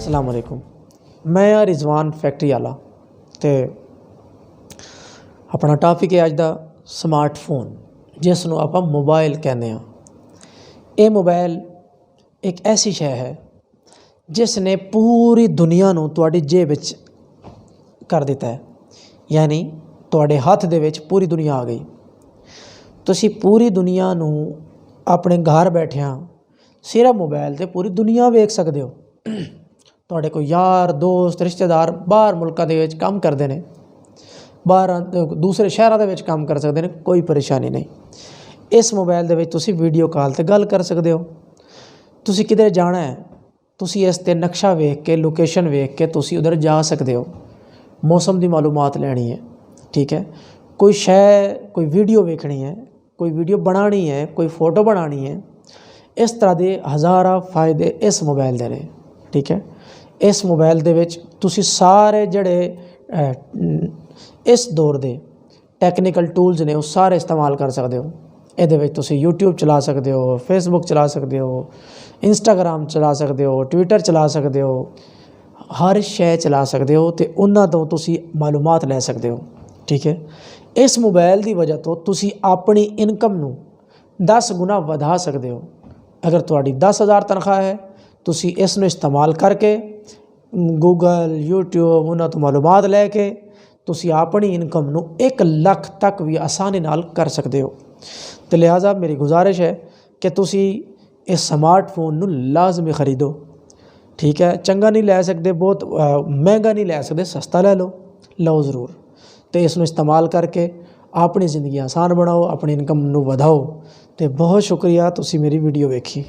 अस्सलाम वालेकुम। मैं हाँ रिजवान फैक्ट्री वाला तो अपना टॉपिक है अज का स्मार्टफोन जिसनों आप मोबाइल कहने। ये मोबाइल एक ऐसी शय है जिसने पूरी दुनिया नूं तुहाडी जेब विच कर दिता है, यानी तुहाडे हत्थ दे विच पूरी दुनिया आ गई। तुसी पूरी दुनिया नूं अपने घर बैठिया सिर्फ मोबाइल ते पूरी दुनिया वेख सकते हो। तुहाडे कोई यार दोस्त रिश्तेदार बाहर मुल्कां दे विच काम करते हैं, बाहर दूसरे शहरों के काम कर सकते हैं, कोई परेशानी नहीं। इस मोबाइल दे विच तुसी वीडियो कॉल ते गल कर सकते हो। तुसी किधर जाना है, तुसी इस ते नक्शा वेख के लोकेशन वेख के तुसी उधर जा सकते हो। मौसम की मालूमात लैनी है, ठीक है, कोई शय कोई वीडियो वेखनी है, कोई वीडियो बनानी है, कोई फोटो बनानी है, इस तरह के हज़ारा फ़ायदे इस मोबाइल दे ने, ठीक है। इस मोबाइल दे विच तुसी सारे जड़े इस दौर दे टैक्नीकल टूल्स ने वो सारे इस्तेमाल कर सकते हो। ये तुसी यूट्यूब चला सकते हो, फेसबुक चला सकते हो, इंस्टाग्राम चला सकते हो, ट्विटर चला सकते हो, हर शय चला सकते हो तो उन्हां तो तुसी मालूमात लै सकते हो, ठीक है। इस मोबाइल की वजह तो तुसी अपनी इनकम नूं 10 गुना वधा सकते हो। अगर तुहाडी 10,000 तनख्वाह है, तुसी इसनूं इस्तेमाल करके गूगल यूट्यूब उन्हां तो मालूमात लैके तुसी अपनी इनकम नूं 1 लाख तक भी आसानी नाल कर सकते हो। तो लिहाजा मेरी गुजारिश है कि तुसी इस स्मार्टफोन नूं लाजमी खरीदो, ठीक है। चंगा नहीं लै सकते, बहुत महंगा नहीं लै सकते, सस्ता लै लो ज़रूर। तो इसनूं इस्तेमाल करके अपनी ज़िंदगी आसान बनाओ, अपनी इनकम नूं वधाओ। तो बहुत शुक्रिया तुसी मेरी वीडियो वेखी।